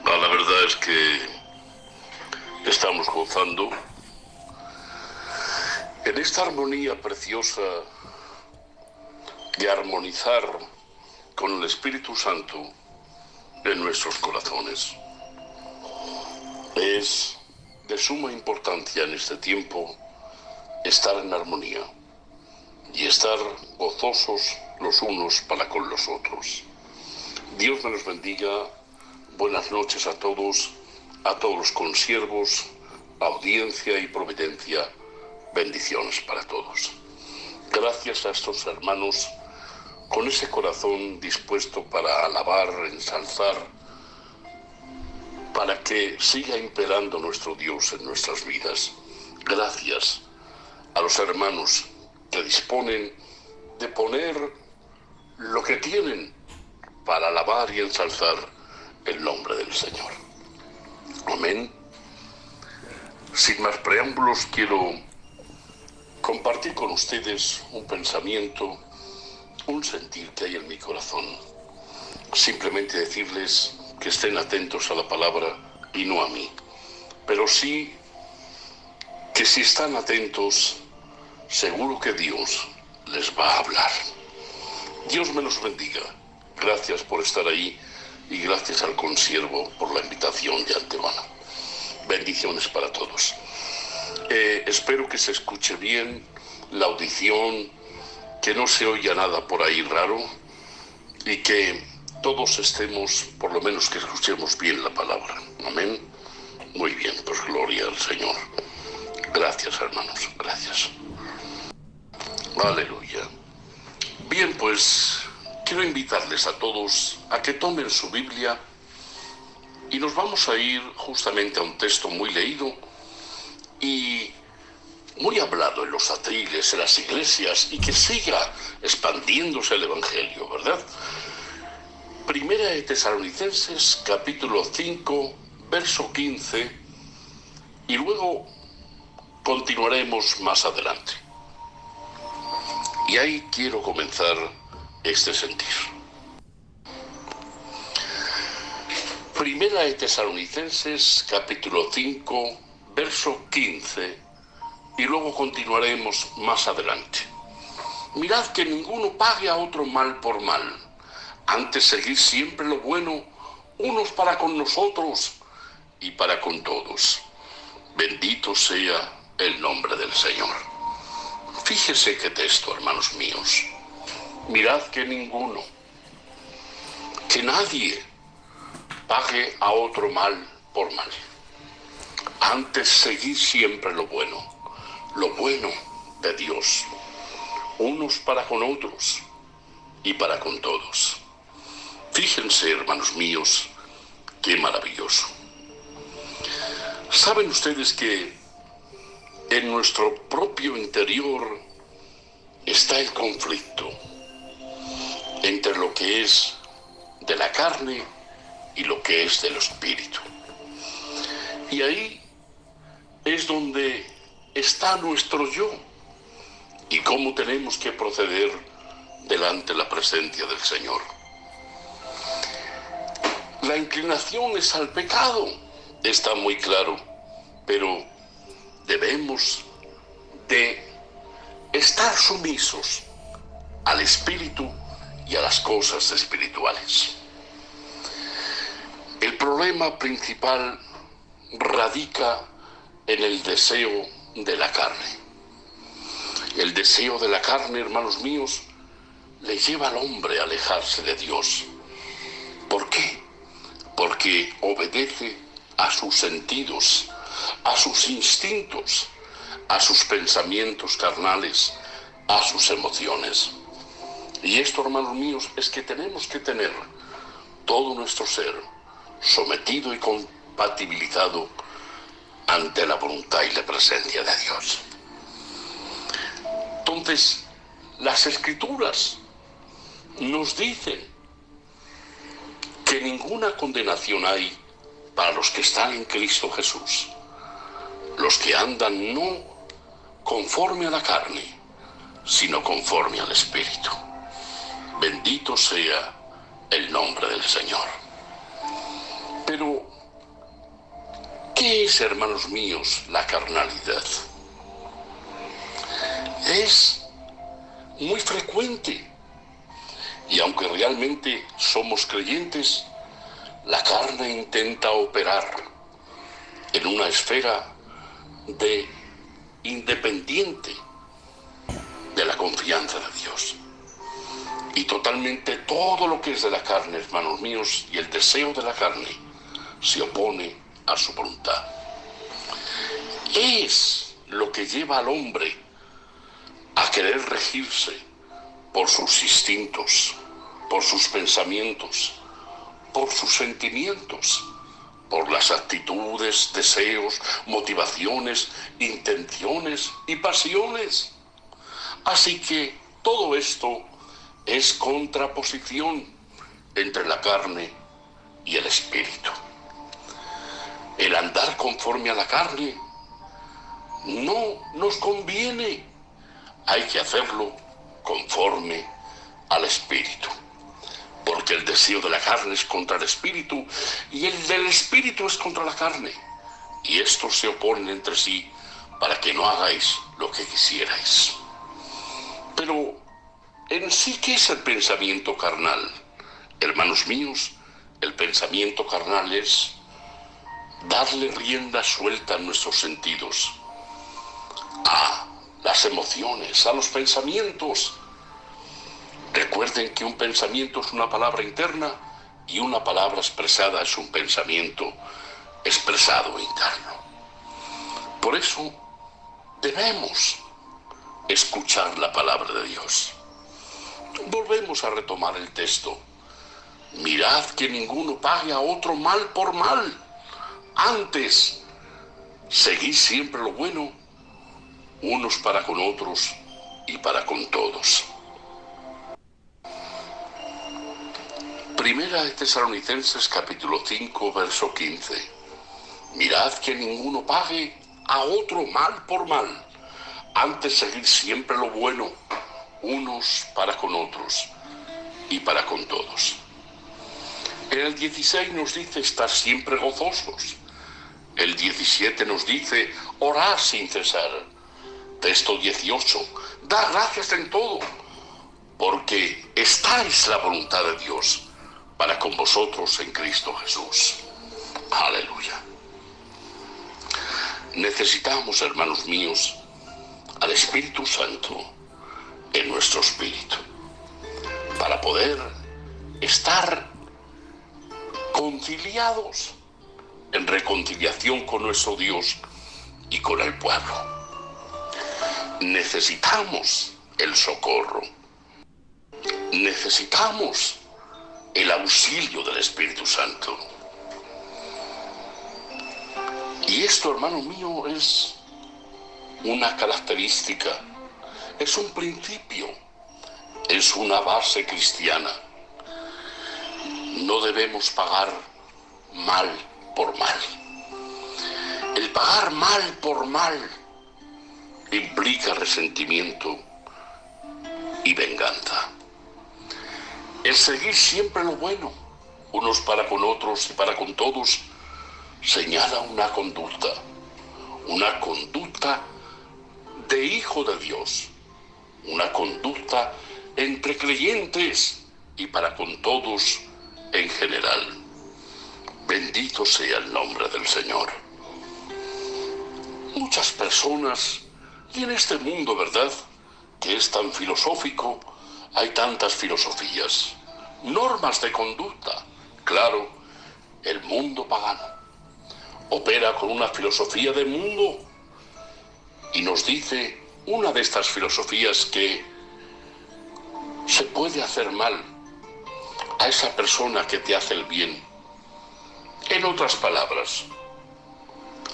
La verdad es que estamos gozando en esta armonía preciosa de armonizar con el Espíritu Santo en nuestros corazones. Es de suma importancia en este tiempo estar en armonía y estar gozosos los unos para con los otros. Dios me los bendiga. Buenas noches a todos los consiervos, audiencia y providencia. Bendiciones para todos. Gracias a estos hermanos con ese corazón dispuesto para alabar, ensalzar, para que siga imperando nuestro Dios en nuestras vidas. Gracias a los hermanos que disponen de poner lo que tienen para alabar y ensalzar el nombre del Señor. Amén. Sin más preámbulos, quiero compartir con ustedes un pensamiento, un sentir que hay en mi corazón. Simplemente decirles que estén atentos a la palabra y no a mí. Pero sí que si están atentos, seguro que Dios les va a hablar. Dios me los bendiga. Gracias por estar ahí y gracias al consiervo por la invitación de antemano. Bendiciones para todos. Espero que se escuche bien la audición, que no se oiga nada por ahí raro y que todos estemos, por lo menos que escuchemos bien la palabra. Amén. Muy bien, pues gloria al Señor. Gracias, hermanos, gracias. Aleluya. Bien, pues quiero invitarles a todos a que tomen su Biblia y nos vamos a ir justamente a un texto muy leído y muy hablado en los atriles, en las iglesias, y que siga expandiéndose el Evangelio, ¿verdad? Primera de Tesalonicenses, capítulo 5, verso 15, y luego continuaremos más adelante. Y ahí quiero comenzar este sentir. Primera de Tesalonicenses, capítulo 5, verso 15, y luego continuaremos más adelante. Mirad que ninguno pague a otro mal por mal. Antes seguid siempre lo bueno, unos para con nosotros y para con todos. Bendito sea el nombre del Señor. Fíjese qué texto, hermanos míos. Mirad que ninguno, que nadie pague a otro mal por mal. Antes seguid siempre lo bueno de Dios, unos para con otros y para con todos. Fíjense, hermanos míos, qué maravilloso. ¿Saben ustedes que en nuestro propio interior está el conflicto entre lo que es de la carne y lo que es del espíritu? Y ahí es donde está nuestro yo y cómo tenemos que proceder delante de la presencia del Señor. La inclinación es al pecado, está muy claro, pero debemos de estar sumisos al espíritu y a las cosas espirituales. El problema principal radica en el deseo de la carne. El deseo de la carne, hermanos míos, le lleva al hombre a alejarse de Dios. ¿Por qué? Porque obedece a sus sentidos, a sus instintos, a sus pensamientos carnales, a sus emociones. Y esto, hermanos míos, es que tenemos que tener todo nuestro ser sometido y compatibilizado ante la voluntad y la presencia de Dios. Entonces, las Escrituras nos dicen que ninguna condenación hay para los que están en Cristo Jesús, los que andan no conforme a la carne, sino conforme al Espíritu. Bendito sea el nombre del Señor. Pero Pero, ¿qué es, hermanos míos, la carnalidad? Es muy frecuente. Y aunque realmente somos creyentes, la carne intenta operar en una esfera independiente de la confianza de Dios. Y totalmente todo lo que es de la carne, hermanos míos, y el deseo de la carne se opone a su voluntad. Es lo que lleva al hombre a querer regirse por sus instintos, por sus pensamientos, por sus sentimientos, por las actitudes, deseos, motivaciones, intenciones y pasiones. Así que todo esto es contraposición entre la carne y el espíritu. El andar conforme a la carne no nos conviene. Hay que hacerlo conforme al espíritu. Porque el deseo de la carne es contra el espíritu y el del espíritu es contra la carne. Y estos se oponen entre sí para que no hagáis lo que quisierais. Pero en sí, ¿qué es el pensamiento carnal? Hermanos míos, el pensamiento carnal es darle rienda suelta a nuestros sentidos, a las emociones, a los pensamientos. Recuerden que un pensamiento es una palabra interna y una palabra expresada es un pensamiento expresado interno. Por eso debemos escuchar la palabra de Dios. Volvemos a retomar el texto. Mirad que ninguno pague a otro mal por mal. Antes, seguid siempre lo bueno, unos para con otros y para con todos. Primera de Tesalonicenses capítulo 5, verso 15. Mirad que ninguno pague a otro mal por mal. Antes, seguid siempre lo bueno, unos para con otros y para con todos. En el 16 nos dice estar siempre gozosos. El 17 nos dice orar sin cesar. Texto 18, da gracias en todo, porque esta es la voluntad de Dios para con vosotros en Cristo Jesús. Aleluya. Necesitamos, hermanos míos, al Espíritu Santo en nuestro espíritu para poder estar conciliados en reconciliación con nuestro Dios y con el pueblo. Necesitamos el socorro. Necesitamos el auxilio del Espíritu Santo. Y esto, hermano mío, es una característica, es un principio, es una base cristiana. No debemos pagar mal por mal. El pagar mal por mal implica resentimiento y venganza. El seguir siempre lo bueno, unos para con otros y para con todos, señala una conducta de hijo de Dios, una conducta entre creyentes y para con todos en general. Bendito sea el nombre del Señor. Muchas personas, y en este mundo, ¿verdad?, que es tan filosófico, hay tantas filosofías, normas de conducta. Claro, el mundo pagano opera con una filosofía de mundo y nos dice una de estas filosofías que se puede hacer mal a esa persona que te hace el bien. En otras palabras,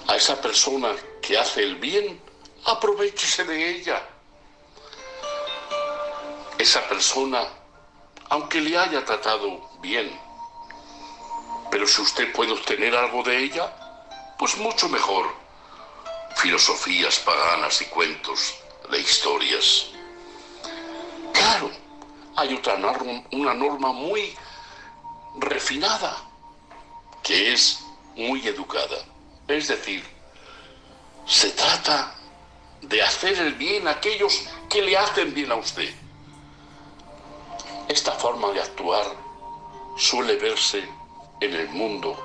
a esa persona que hace el bien, aprovéchese de ella. Esa persona, aunque le haya tratado bien, pero si usted puede obtener algo de ella, pues mucho mejor. Filosofías paganas y cuentos de historias. Claro, hay una norma muy refinada, que es muy educada. Es decir, se trata de hacer el bien a aquellos que le hacen bien a usted. Esta forma de actuar suele verse en el mundo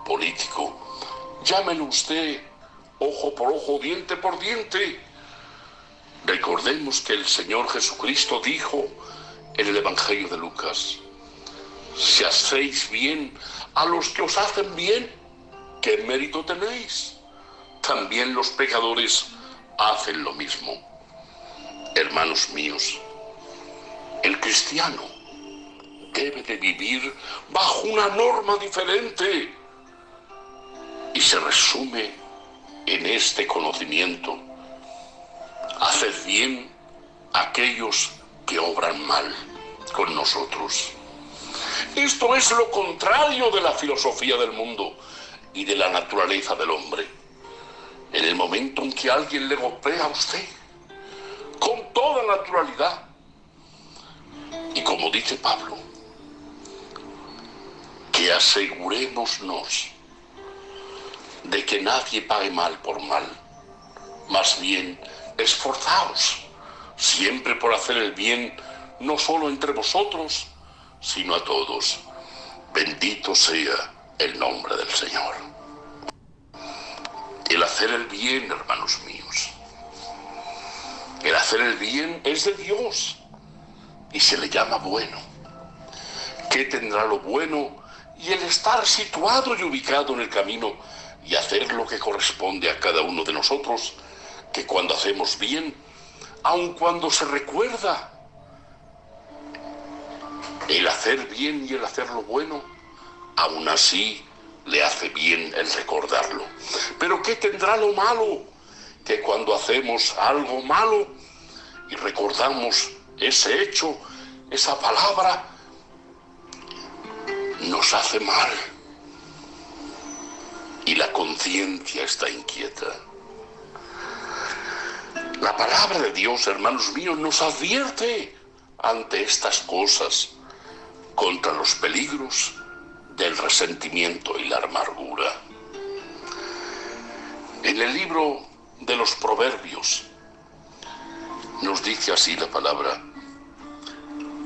político. Llámelo usted ojo por ojo, diente por diente. Recordemos que el Señor Jesucristo dijo en el Evangelio de Lucas: si hacéis bien a los que os hacen bien, ¿qué mérito tenéis? También los pecadores hacen lo mismo. Hermanos míos, el cristiano debe de vivir bajo una norma diferente y se resume en este conocimiento: haced bien a aquellos que obran mal con nosotros. Esto es lo contrario de la filosofía del mundo y de la naturaleza del hombre. En el momento en que alguien le golpea a usted, con toda naturalidad, y como dice Pablo, que asegurémonos de que nadie pague mal por mal. Más bien, esforzaos siempre por hacer el bien, no solo entre vosotros, sino a todos. Bendito sea el nombre del Señor. El hacer el bien, hermanos míos, el hacer el bien es de Dios y se le llama bueno. ¿Qué tendrá lo bueno y el estar situado y ubicado en el camino y hacer lo que corresponde a cada uno de nosotros? Que cuando hacemos bien, aun cuando se recuerda el hacer bien y el hacer lo bueno, aún así le hace bien el recordarlo. Pero ¿qué tendrá lo malo? Que cuando hacemos algo malo y recordamos ese hecho, esa palabra, nos hace mal y la conciencia está inquieta. La palabra de Dios, hermanos míos, nos advierte ante estas cosas contra los peligros del resentimiento y la amargura. En el libro de los Proverbios nos dice así la palabra: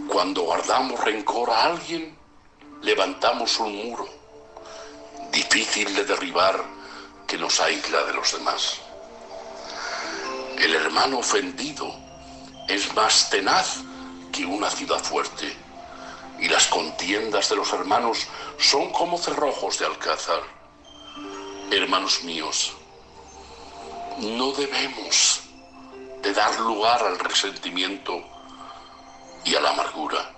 cuando guardamos rencor a alguien, levantamos un muro difícil de derribar que nos aísla de los demás. El hermano ofendido es más tenaz que una ciudad fuerte, y las contiendas de los hermanos son como cerrojos de alcázar. Hermanos míos, no debemos de dar lugar al resentimiento y a la amargura.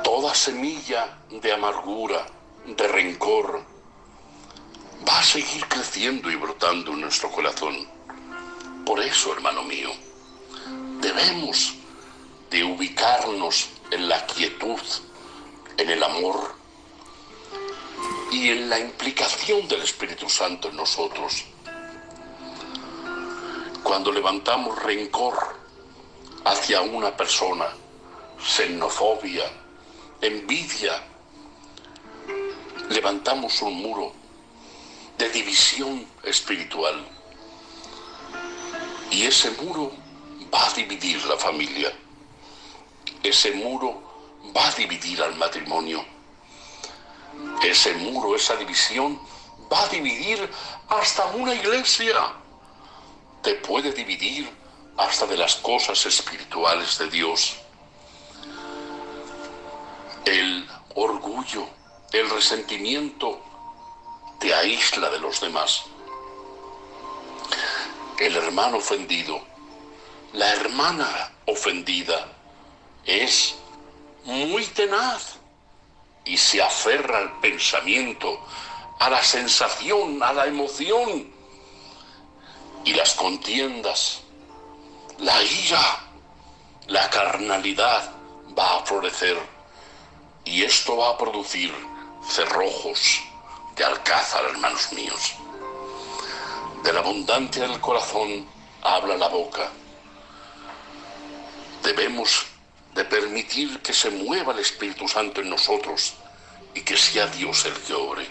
Toda semilla de amargura, de rencor, va a seguir creciendo y brotando en nuestro corazón. Por eso, hermano mío, debemos de ubicarnos en la quietud, en el amor y en la implicación del Espíritu Santo en nosotros. Cuando levantamos rencor hacia una persona, xenofobia, envidia, levantamos un muro de división espiritual, y ese muro va a dividir la familia. Ese muro va a dividir al matrimonio. Ese muro, esa división, va a dividir hasta una iglesia. Te puede dividir hasta de las cosas espirituales de Dios. El orgullo, el resentimiento te aísla de los demás. El hermano ofendido, la hermana ofendida, es muy tenaz y se aferra al pensamiento, a la sensación, a la emoción, y las contiendas, la ira, la carnalidad va a florecer, y esto va a producir cerrojos de alcázar, hermanos míos. De la abundancia del corazón habla la boca. Debemos de permitir que se mueva el Espíritu Santo en nosotros y que sea Dios el que obre.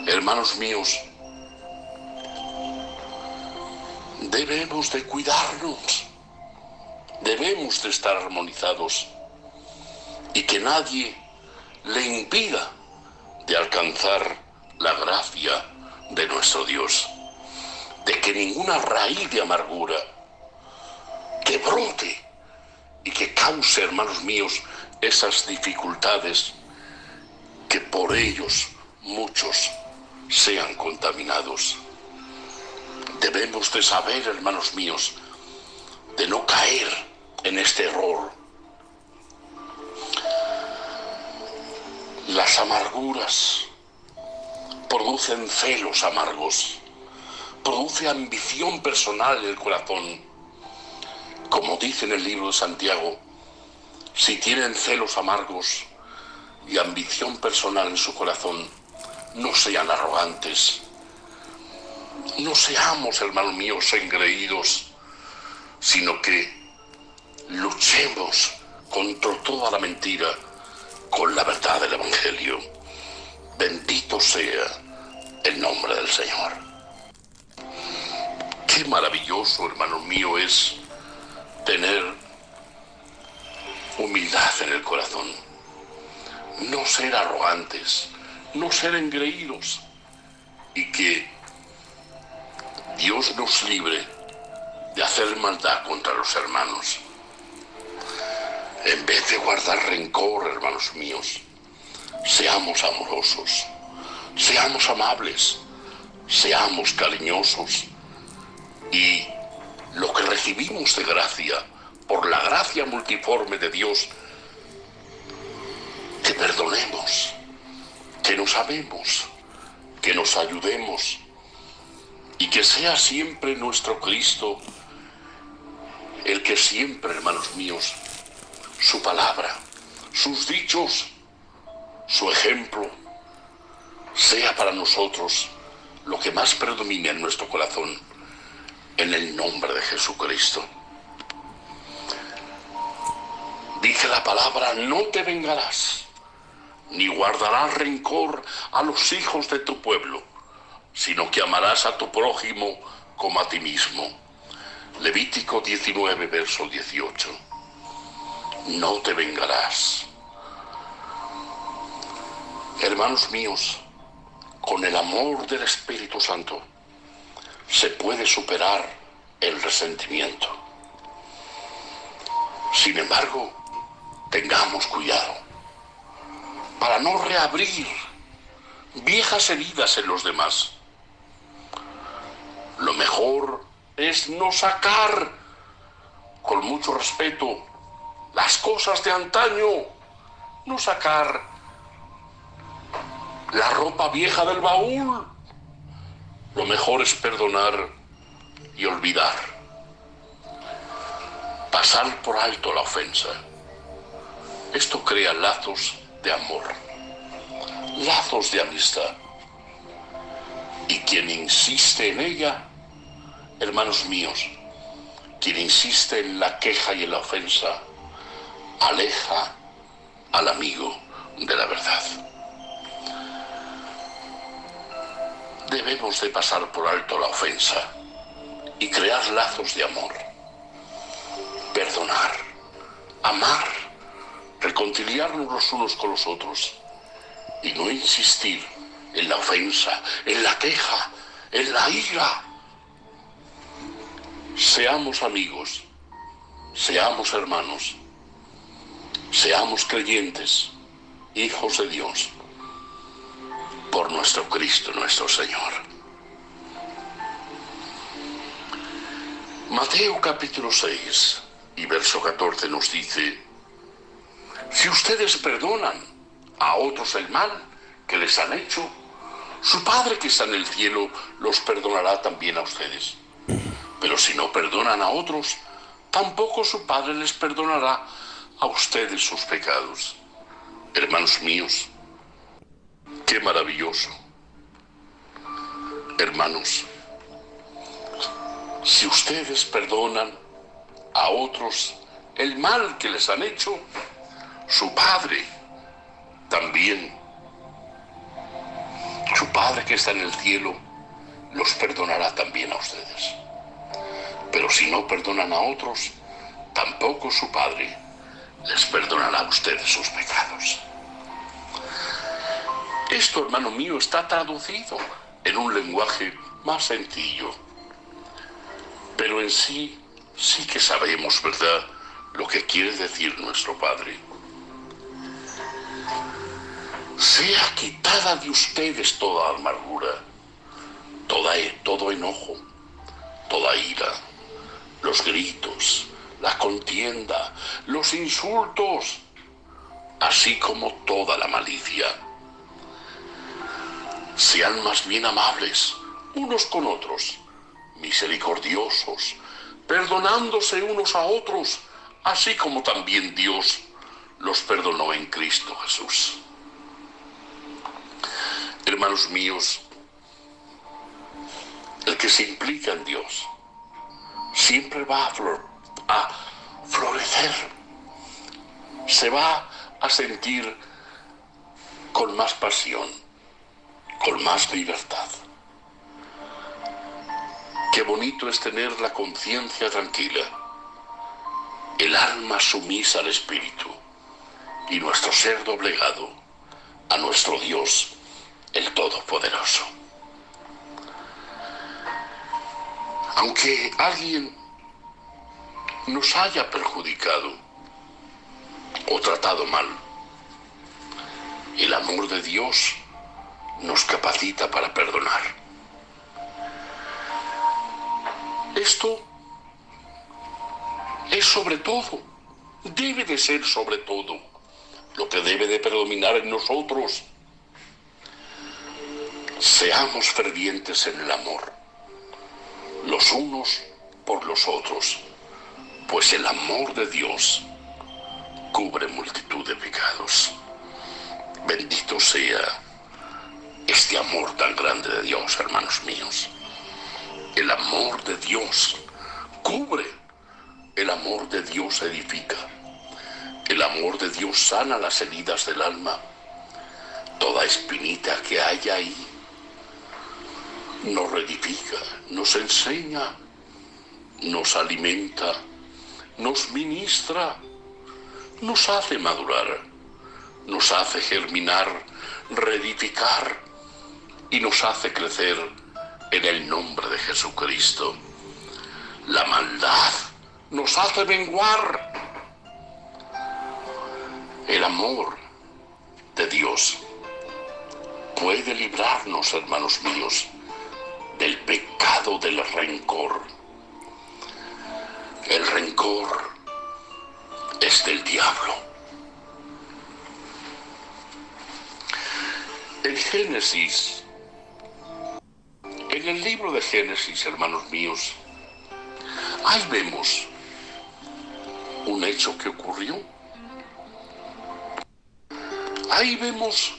Hermanos míos, debemos de cuidarnos, debemos de estar armonizados y que nadie le impida de alcanzar la gracia de nuestro Dios, de que ninguna raíz de amargura que brote y que cause, hermanos míos, esas dificultades, que por ellos muchos sean contaminados. Debemos de saber, hermanos míos, de no caer en este error. Las amarguras producen celos amargos, produce ambición personal en el corazón. Como dice en el libro de Santiago, si tienen celos amargos y ambición personal en su corazón, no sean arrogantes. No seamos, hermanos míos, engreídos, sino que luchemos contra toda la mentira con la verdad del Evangelio. Bendito sea el nombre del Señor. Qué maravilloso, hermano mío, es tener humildad en el corazón. No ser arrogantes, no ser engreídos, y que Dios nos libre de hacer maldad contra los hermanos. En vez de guardar rencor, hermanos míos, seamos amorosos, seamos amables, seamos cariñosos, y lo que recibimos de gracia, por la gracia multiforme de Dios, que perdonemos, que nos amemos, que nos ayudemos, y que sea siempre nuestro Cristo el que siempre, hermanos míos, su palabra, sus dichos, su ejemplo, sea para nosotros lo que más predomina en nuestro corazón, en el nombre de Jesucristo. Dice la palabra: no te vengarás, ni guardarás rencor a los hijos de tu pueblo, sino que amarás a tu prójimo como a ti mismo. Levítico 19, verso 18. No te vengarás. Hermanos míos, con el amor del Espíritu Santo se puede superar el resentimiento. Sin embargo, tengamos cuidado para no reabrir viejas heridas en los demás. Lo mejor es no sacar, con mucho respeto, las cosas de antaño, no sacar la ropa vieja del baúl. Lo mejor es perdonar y olvidar. Pasar por alto la ofensa. Esto crea lazos de amor, lazos de amistad. Y quien insiste en ella, hermanos míos, quien insiste en la queja y en la ofensa, aleja al amigo de la verdad. Debemos de pasar por alto la ofensa y crear lazos de amor, perdonar, amar, reconciliarnos los unos con los otros y no insistir en la ofensa, en la queja, en la ira. Seamos amigos, seamos hermanos, seamos creyentes, hijos de Dios, por nuestro Cristo, nuestro Señor. Mateo capítulo 6 y verso 14 nos dice: si ustedes perdonan a otros el mal que les han hecho, su Padre que está en el cielo los perdonará también a ustedes. Pero si no perdonan a otros, tampoco su Padre les perdonará a ustedes sus pecados. Hermanos míos, qué maravilloso. Hermanos, si ustedes perdonan a otros el mal que les han hecho, su Padre también su Padre que está en el cielo los perdonará también a ustedes. Pero si no perdonan a otros, tampoco su Padre les perdonará a ustedes sus pecados. Esto, hermano mío, está traducido en un lenguaje más sencillo. Pero en sí que sabemos, ¿verdad?, lo que quiere decir nuestro Padre. Sea quitada de ustedes toda amargura, todo enojo, toda ira, los gritos, la contienda, los insultos, así como toda la malicia. Sean más bien amables unos con otros, misericordiosos, perdonándose unos a otros, así como también Dios los perdonó en Cristo Jesús. Hermanos míos, el que se implica en Dios siempre va a florecer, se va a sentir con más pasión, con más libertad. Qué bonito es tener la conciencia tranquila, el alma sumisa al Espíritu y nuestro ser doblegado a nuestro Dios, el Todopoderoso. Aunque alguien nos haya perjudicado o tratado mal, el amor de Dios nos capacita para perdonar. Esto es sobre todo, debe de ser sobre todo, lo que debe de predominar en nosotros. Seamos fervientes en el amor, los unos por los otros, pues el amor de Dios cubre multitud de pecados. Bendito sea este amor tan grande de Dios, hermanos míos. El amor de Dios cubre, el amor de Dios edifica, el amor de Dios sana las heridas del alma. Toda espinita que haya ahí nos reedifica, nos enseña, nos alimenta, nos ministra, nos hace madurar, nos hace germinar, reedificar y nos hace crecer en el nombre de Jesucristo. La maldad nos hace menguar. El amor de Dios puede librarnos, hermanos míos, del pecado del rencor. El rencor es del diablo. En Génesis, en el libro de Génesis, hermanos míos, ahí vemos un hecho que ocurrió. Ahí vemos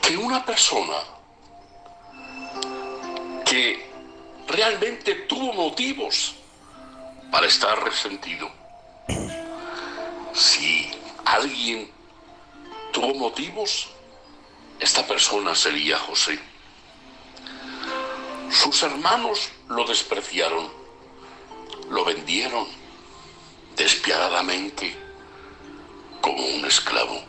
que una persona que realmente tuvo motivos para estar resentido, si alguien tuvo motivos, esta persona sería José. Sus hermanos lo despreciaron, lo vendieron despiadadamente como un esclavo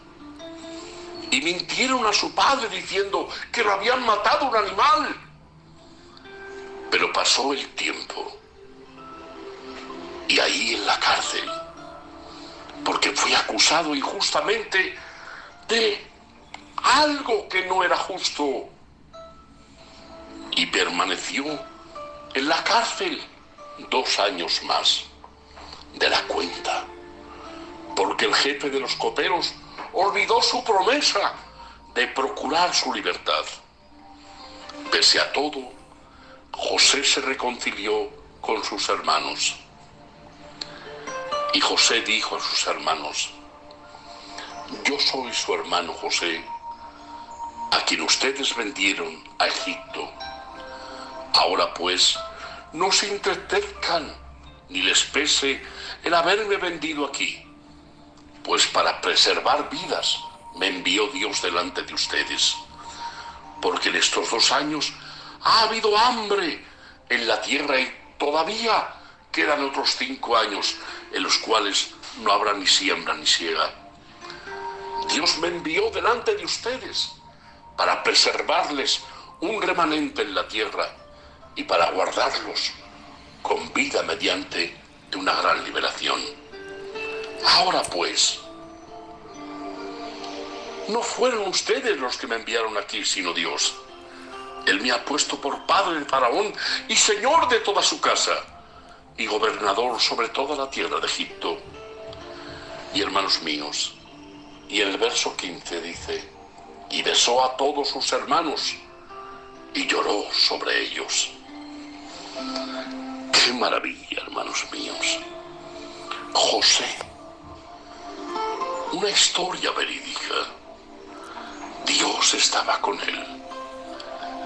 y mintieron a su padre diciendo que lo habían matado un animal. Pero pasó el tiempo y ahí en la cárcel, porque fue acusado injustamente de algo que no era justo, y permaneció en la cárcel 2 años más de la cuenta, porque el jefe de los coperos olvidó su promesa de procurar su libertad. Pese a todo, José se reconcilió con sus hermanos. Y José dijo a sus hermanos: yo soy su hermano José, a quien ustedes vendieron a Egipto. Ahora pues, no se entristezcan ni les pese el haberme vendido aquí, Pues para preservar vidas me envió Dios delante de ustedes, porque en estos 2 años ha habido hambre en la tierra y todavía quedan otros 5 años en los cuales no habrá ni siembra ni siega. Dios me envió delante de ustedes para preservarles un remanente en la tierra y para guardarlos con vida mediante de una gran liberación. Ahora pues, no fueron ustedes los que me enviaron aquí, sino Dios. Él me ha puesto por padre de Faraón y señor de toda su casa, y gobernador sobre toda la tierra de Egipto. Y hermanos míos, y el verso 15 dice, y besó a todos sus hermanos, y lloró sobre ellos. ¡Qué maravilla, hermanos míos! José, una historia verídica. Dios estaba con él.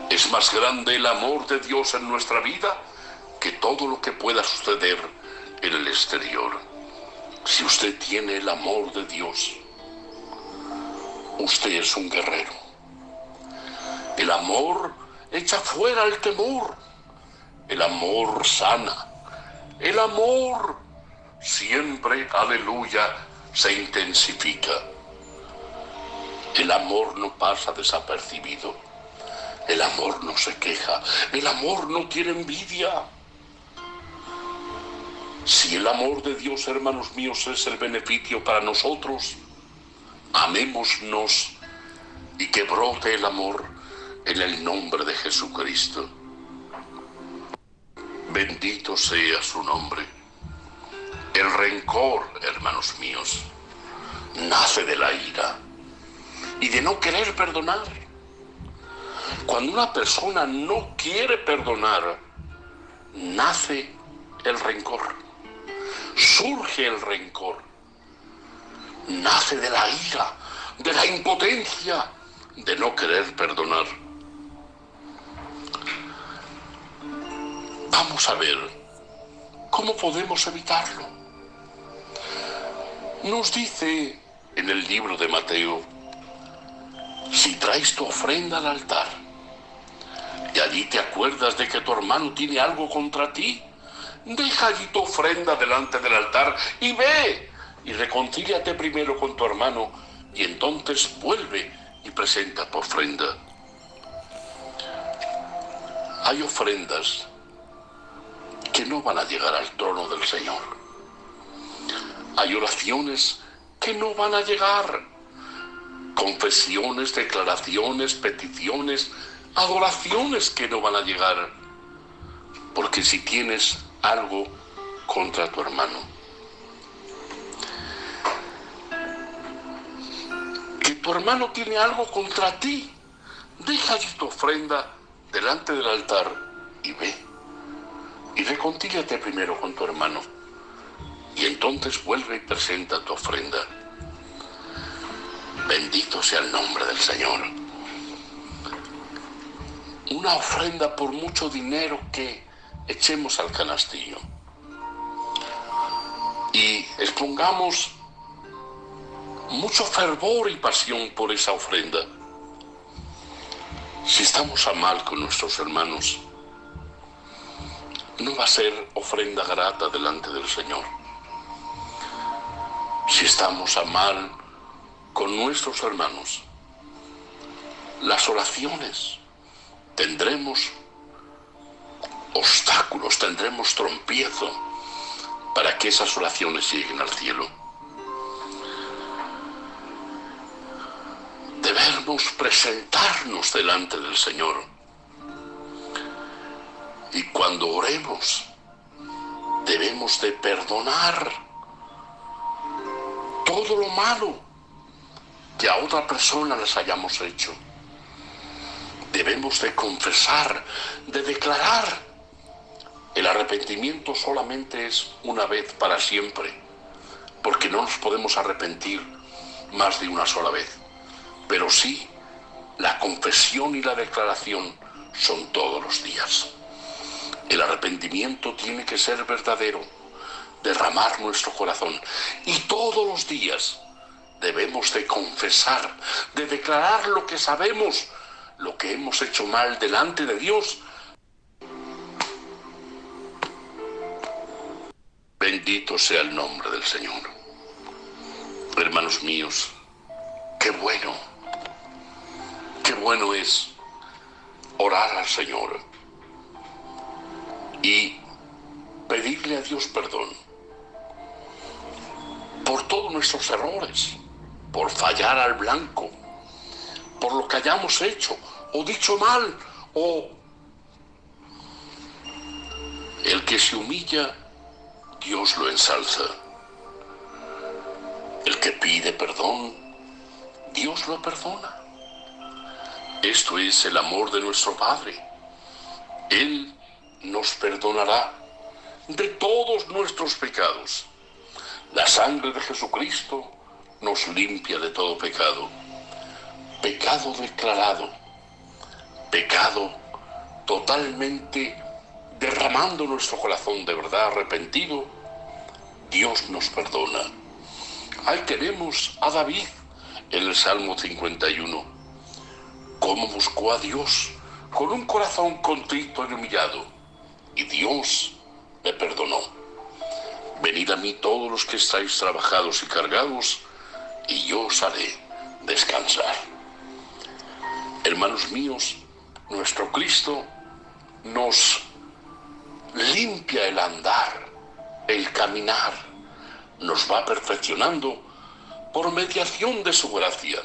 Es más grande el amor de Dios en nuestra vida que todo lo que pueda suceder en el exterior. Si usted tiene el amor de Dios, usted es un guerrero. El amor echa fuera el temor. El amor sana. El amor siempre, aleluya, se intensifica. El amor no pasa desapercibido. El amor no se queja. El amor no tiene envidia. Si el amor de Dios, hermanos míos, es el beneficio para nosotros, amémonos y que brote el amor en el nombre de Jesucristo. Bendito sea su nombre. El rencor, hermanos míos, nace de la ira y de no querer perdonar. Cuando una persona no quiere perdonar, nace el rencor, surge el rencor, nace de la ira, de la impotencia, de no querer perdonar. Vamos a ver cómo podemos evitarlo. Nos dice en el libro de Mateo, si traes tu ofrenda al altar y allí te acuerdas de que tu hermano tiene algo contra ti, deja allí tu ofrenda delante del altar y ve y reconcíliate primero con tu hermano y entonces vuelve y presenta tu ofrenda. Hay ofrendas que no van a llegar al trono del Señor. Hay oraciones que no van a llegar. Confesiones, declaraciones, peticiones, adoraciones que no van a llegar. Porque si tienes algo contra tu hermano, que tu hermano tiene algo contra ti, deja allí tu ofrenda delante del altar y ve y reconcíliate primero con tu hermano y entonces vuelve y presenta tu ofrenda. Bendito sea el nombre del Señor. Una ofrenda por mucho dinero que echemos al canastillo y expongamos mucho fervor y pasión por esa ofrenda. Si estamos a mal con nuestros hermanos, no va a ser ofrenda grata delante del Señor. Si estamos a mal con nuestros hermanos, las oraciones tendremos obstáculos, tendremos trompiezo para que esas oraciones lleguen al cielo. Debemos presentarnos delante del Señor y cuando oremos debemos de perdonar todo lo malo que a otra persona les hayamos hecho. Debemos de confesar, de declarar. El arrepentimiento solamente es una vez para siempre, porque no nos podemos arrepentir más de una sola vez. Pero sí, la confesión y la declaración son todos los días. El arrepentimiento tiene que ser verdadero, derramar nuestro corazón y todos los días debemos de confesar, de declarar lo que sabemos, lo que hemos hecho mal delante de Dios. Bendito sea el nombre del Señor. Hermanos míos, qué bueno es orar al Señor y pedirle a Dios perdón por todos nuestros errores, por fallar al blanco, por lo que hayamos hecho o dicho mal, o el que se humilla, Dios lo ensalza. El que pide perdón, Dios lo perdona. Esto es el amor de nuestro Padre. Él nos perdonará de todos nuestros pecados. La sangre de Jesucristo nos limpia de todo pecado. Pecado declarado, pecado totalmente derramando nuestro corazón de verdad arrepentido, Dios nos perdona. Ahí tenemos a David en el Salmo 51. Cómo buscó a Dios con un corazón contrito y humillado, y Dios le perdonó. Venid a mí todos los que estáis trabajados y cargados, y yo os haré descansar. Hermanos míos, nuestro Cristo nos limpia el andar, el caminar, nos va perfeccionando por mediación de su gracia,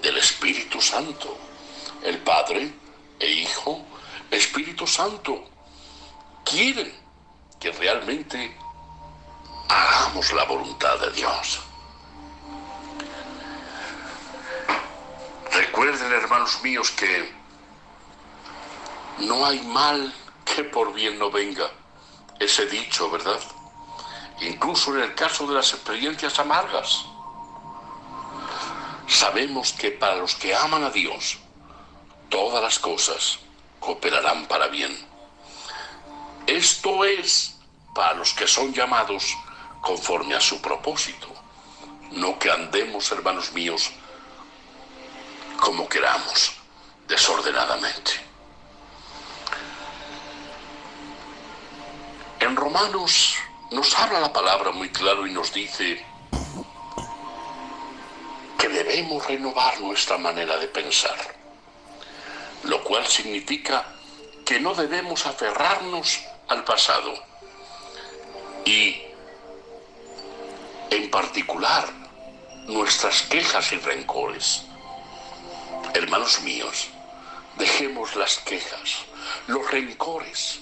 del Espíritu Santo. El Padre e Hijo, Espíritu Santo, quieren que realmente hagamos la voluntad de Dios. Recuerden, hermanos míos, que no hay mal que por bien no venga. Ese dicho, ¿verdad? Incluso en el caso de las experiencias amargas. Sabemos que para los que aman a Dios, todas las cosas cooperarán para bien. Esto es para los que son llamados conforme a su propósito. No que andemos, hermanos míos, como queramos, desordenadamente. En Romanos nos habla la palabra muy claro y nos dice que debemos renovar nuestra manera de pensar, lo cual significa que no debemos aferrarnos al pasado y, en particular, nuestras quejas y rencores. Hermanos míos, dejemos las quejas, los rencores,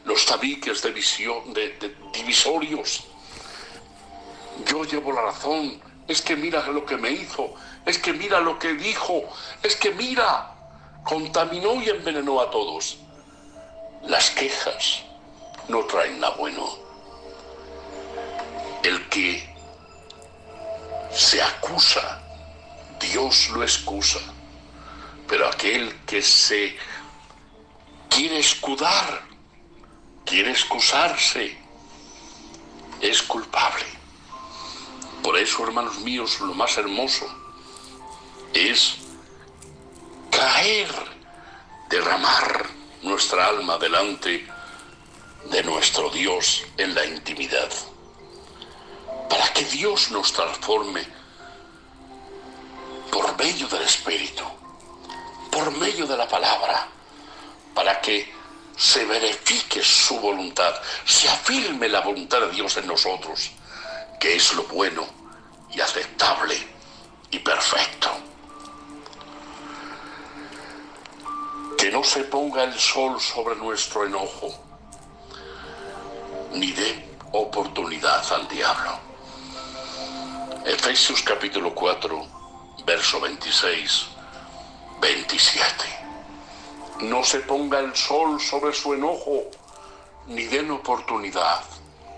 los tabiques de divisorios. Yo llevo la razón, es que mira lo que me hizo, es que mira lo que dijo, es que mira, contaminó y envenenó a todos. Las quejas no traen nada bueno. El que se acusa, Dios lo excusa. Pero aquel que se quiere escudar, quiere excusarse, es culpable. Por eso, hermanos míos, lo más hermoso es caer, derramar nuestra alma delante de nuestro Dios en la intimidad, para que Dios nos transforme por medio del Espíritu, por medio de la palabra, para que se verifique su voluntad, se afirme la voluntad de Dios en nosotros, que es lo bueno y aceptable y perfecto. Que no se ponga el sol sobre nuestro enojo, ni dé oportunidad al diablo. Efesios capítulo 4, verso 26, 27. No se ponga el sol sobre su enojo, ni den oportunidad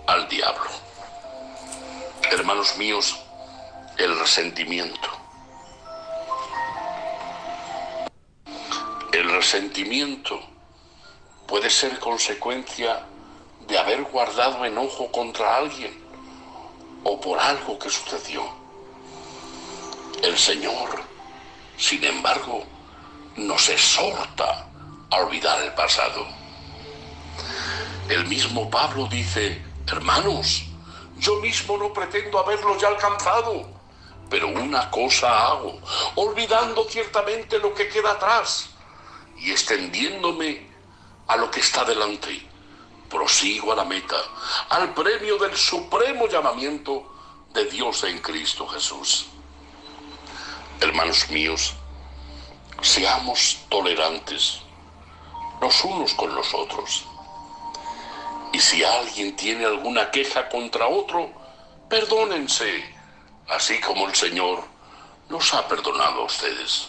al diablo. Hermanos míos, el resentimiento. El resentimiento puede ser consecuencia de haber guardado enojo contra alguien o por algo que sucedió. El Señor, sin embargo, nos exhorta a olvidar el pasado. El mismo Pablo dice: hermanos, yo mismo no pretendo haberlo ya alcanzado, pero una cosa hago, olvidando ciertamente lo que queda atrás y extendiéndome a lo que está delante, prosigo a la meta, al premio del supremo llamamiento de Dios en Cristo Jesús. Hermanos míos, seamos tolerantes los unos con los otros. Y si alguien tiene alguna queja contra otro, perdónense, así como el Señor los ha perdonado a ustedes.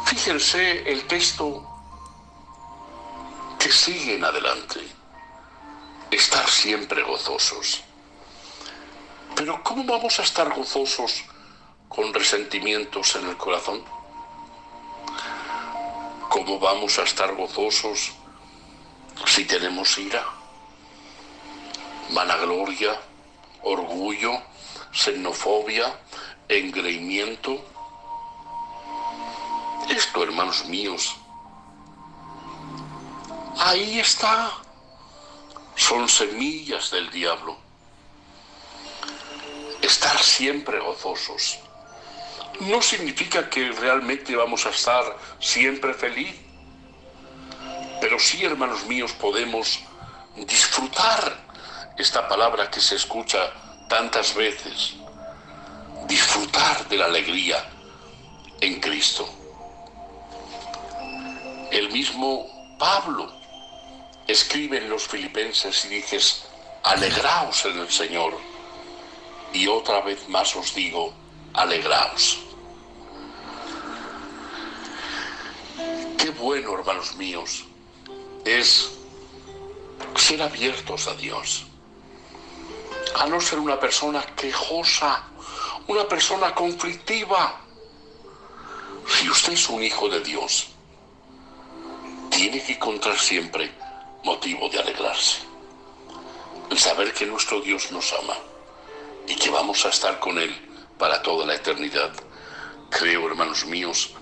Fíjense el texto que sigue en adelante. Estar siempre gozosos. Pero ¿cómo vamos a estar gozosos con resentimientos en el corazón? ¿Cómo vamos a estar gozosos si tenemos ira, vanagloria, orgullo, xenofobia, engreimiento? Esto, hermanos míos, ahí está. Son semillas del diablo. Estar siempre gozosos no significa que realmente vamos a estar siempre feliz, pero sí, hermanos míos, podemos disfrutar esta palabra que se escucha tantas veces, disfrutar de la alegría en Cristo. El mismo Pablo escribe en los Filipenses y dice: alegraos en el Señor. Y otra vez más os digo, alegraos. Qué bueno, hermanos míos, es ser abiertos a Dios, a no ser una persona quejosa, una persona conflictiva. Si usted es un hijo de Dios, tiene que encontrar siempre motivo de alegrarse. El saber que nuestro Dios nos ama y que vamos a estar con Él para toda la eternidad. Creo, hermanos míos,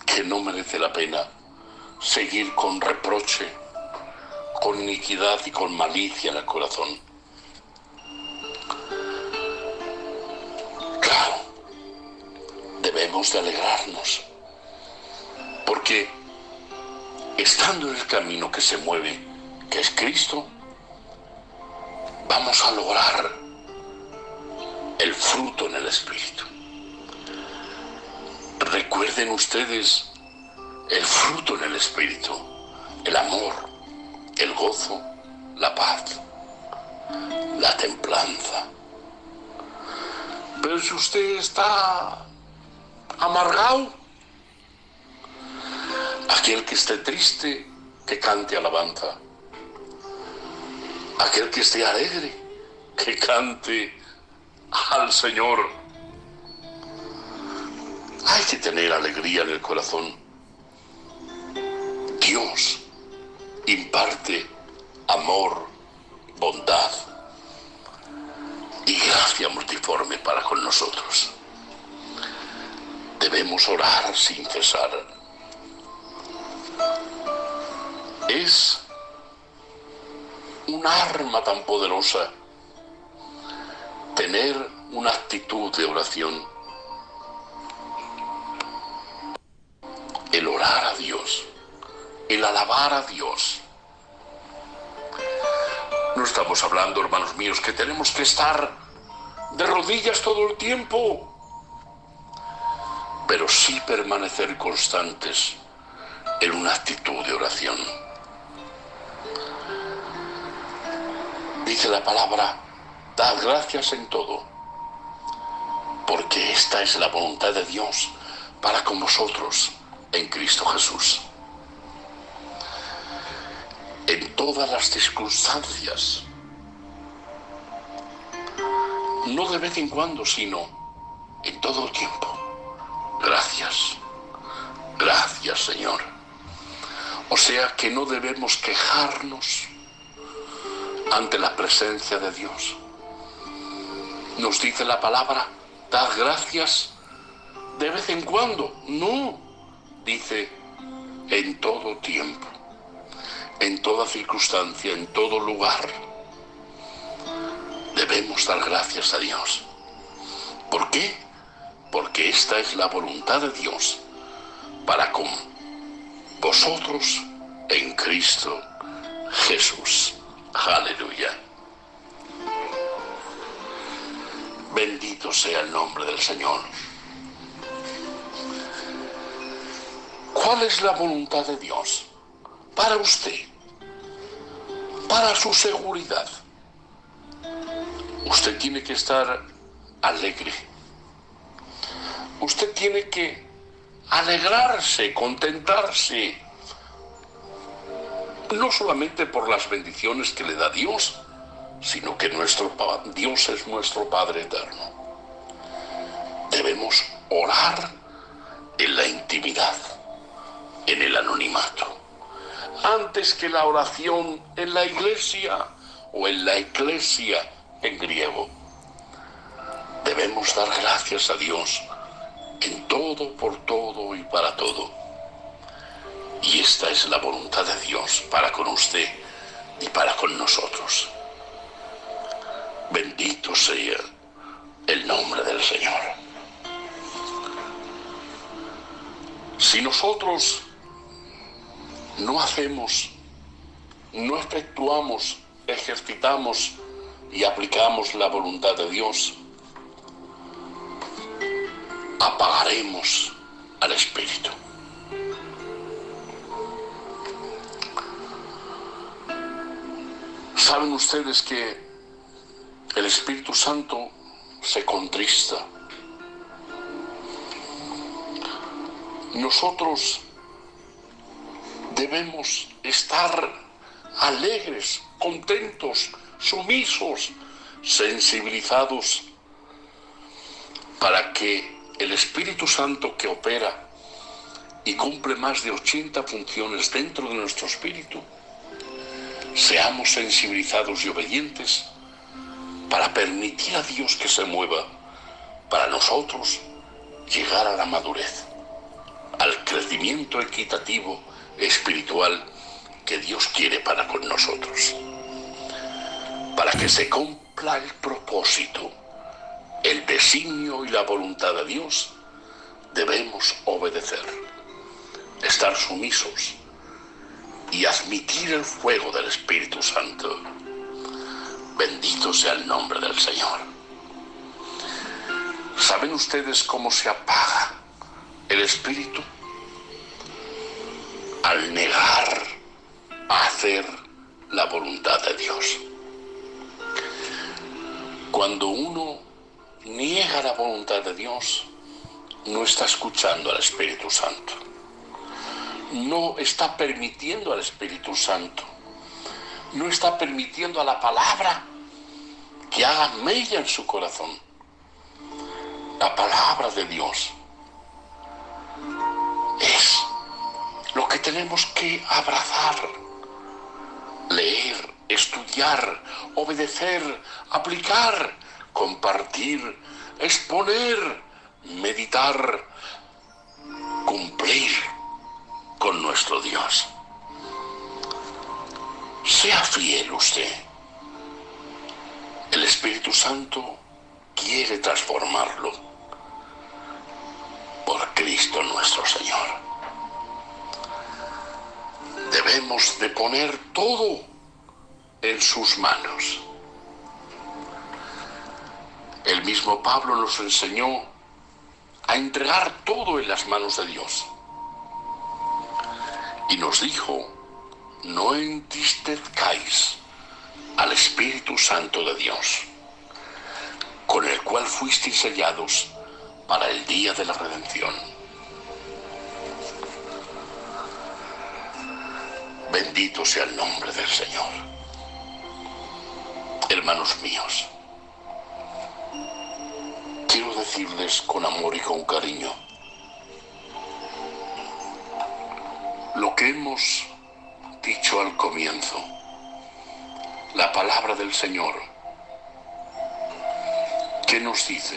que no merece la pena seguir con reproche, con iniquidad y con malicia en el corazón. Claro, debemos de alegrarnos, porque estando en el camino que se mueve, que es Cristo, vamos a lograr el fruto en el Espíritu. Recuerden ustedes el fruto en el Espíritu: el amor, el gozo, la paz, la templanza. Pero si usted está amargado, aquel que esté triste, que cante alabanza. Aquel que esté alegre, que cante al Señor. Hay que tener alegría en el corazón. Dios imparte amor, bondad y gracia multiforme para con nosotros. Debemos orar sin cesar. Es un arma tan poderosa tener una actitud de oración. El orar a Dios, el alabar a Dios. No estamos hablando, hermanos míos, que tenemos que estar de rodillas todo el tiempo, pero sí permanecer constantes en una actitud de oración. Dice la palabra: dad gracias en todo, porque esta es la voluntad de Dios para con vosotros en Cristo Jesús. En todas las circunstancias, no de vez en cuando, sino en todo el tiempo. Gracias, gracias, Señor. O sea que no debemos quejarnos ante la presencia de Dios. Nos dice la palabra, dad gracias de vez en cuando. No, dice en todo tiempo, en toda circunstancia, en todo lugar. Debemos dar gracias a Dios. ¿Por qué? Porque esta es la voluntad de Dios para con vosotros en Cristo Jesús. Aleluya. Bendito sea el nombre del Señor. ¿Cuál es la voluntad de Dios para usted? Para su seguridad. Usted tiene que estar alegre. Usted tiene que alegrarse, contentarse. No solamente por las bendiciones que le da Dios, sino que Dios es nuestro Padre eterno. Debemos orar en la intimidad, en el anonimato, antes que la oración en la iglesia o en la eclesia en griego. Debemos dar gracias a Dios en todo, por todo y para todo. Y esta es la voluntad de Dios para con usted y para con nosotros. Bendito sea el nombre del Señor. Si nosotros no hacemos, no efectuamos, ejercitamos y aplicamos la voluntad de Dios, apagaremos al Espíritu. Saben ustedes que el Espíritu Santo se contrista. Nosotros debemos estar alegres, contentos, sumisos, sensibilizados, para que el Espíritu Santo, que opera y cumple más de 80 funciones dentro de nuestro espíritu, seamos sensibilizados y obedientes para permitir a Dios que se mueva, para nosotros llegar a la madurez, al crecimiento equitativo espiritual que Dios quiere para con nosotros. Para que se cumpla el propósito, el designio y la voluntad de Dios, debemos obedecer, estar sumisos y admitir el fuego del Espíritu Santo. Bendito sea el nombre del Señor. ¿Saben ustedes cómo se apaga el Espíritu? Al negar a hacer la voluntad de Dios. Cuando uno niega la voluntad de Dios, no está escuchando al Espíritu Santo. No está permitiendo al Espíritu Santo. No está permitiendo a la palabra que haga mella en su corazón. La palabra de Dios es lo que tenemos que abrazar, leer, estudiar, obedecer, aplicar, compartir, exponer, meditar, cumplir con nuestro Dios. Sea fiel usted. El Espíritu Santo quiere transformarlo por Cristo nuestro Señor. Debemos de poner todo en sus manos. El mismo Pablo nos enseñó a entregar todo en las manos de Dios. Y nos dijo, no entristezcáis al Espíritu Santo de Dios, con el cual fuisteis sellados para el día de la redención. Bendito sea el nombre del Señor. Hermanos míos, quiero decirles con amor y con cariño lo que hemos dicho al comienzo. La palabra del Señor ¿Qué nos dice?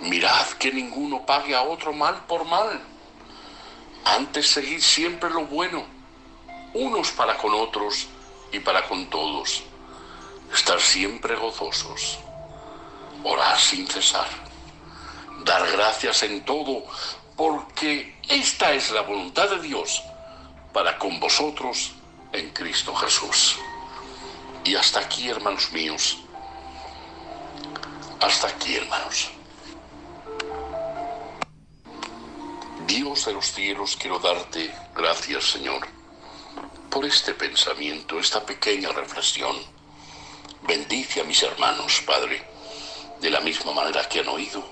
Mirad que ninguno pague a otro mal por mal. Antes seguid siempre lo bueno, unos para con otros y para con todos. Estar siempre gozosos. Orar sin cesar. Dar gracias en todo, porque esta es la voluntad de Dios para con vosotros en Cristo Jesús. Y hasta aquí, hermanos míos. Hasta aquí, hermanos. Dios de los cielos, quiero darte gracias, Señor, por este pensamiento, esta pequeña reflexión. Bendice a mis hermanos, Padre, de la misma manera que han oído,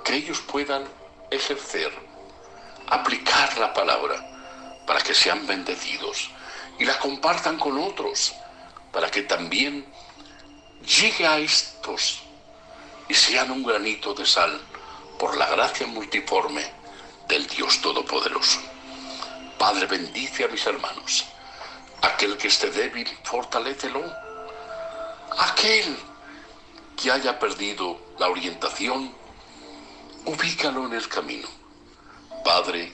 que ellos puedan ejercer, aplicar la palabra para que sean bendecidos y la compartan con otros, para que también llegue a estos y sean un granito de sal por la gracia multiforme del Dios Todopoderoso. Padre, bendice a mis hermanos. Aquel que esté débil, fortalécelo. Aquel que haya perdido la orientación, ubícalo en el camino. Padre,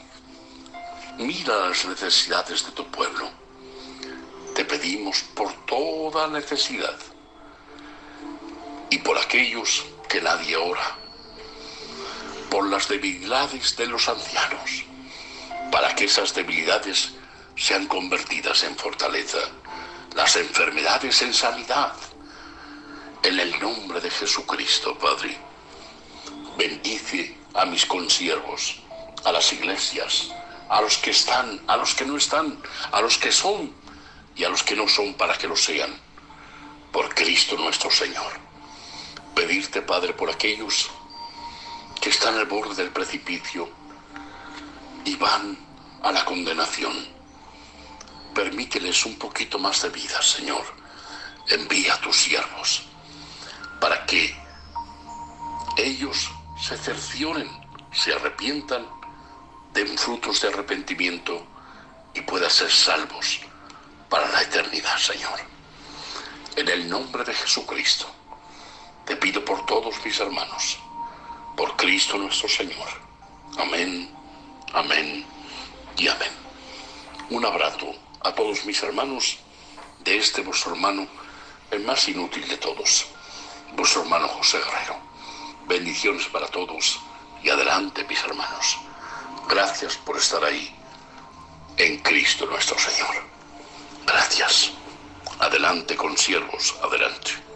mira las necesidades de tu pueblo. Te pedimos por toda necesidad y por aquellos que nadie ora, por las debilidades de los ancianos, para que esas debilidades sean convertidas en fortaleza, las enfermedades en sanidad, en el nombre de Jesucristo, Padre. Bendice a mis consiervos, a las iglesias, a los que están, a los que no están, a los que son y a los que no son, para que lo sean, por Cristo nuestro Señor. Pedirte, Padre, por aquellos que están al borde del precipicio y van a la condenación. Permíteles un poquito más de vida, Señor. Envía a tus siervos para que ellos se cercioren, se arrepientan, den frutos de arrepentimiento y puedan ser salvos para la eternidad, Señor. En el nombre de Jesucristo, te pido por todos mis hermanos, por Cristo nuestro Señor. Amén, amén y amén. Un abrazo a todos mis hermanos de este vuestro hermano, el más inútil de todos, vuestro hermano José Guerrero. Bendiciones para todos y adelante, mis hermanos. Gracias por estar ahí en Cristo nuestro Señor. Gracias. Adelante, consiervos, adelante.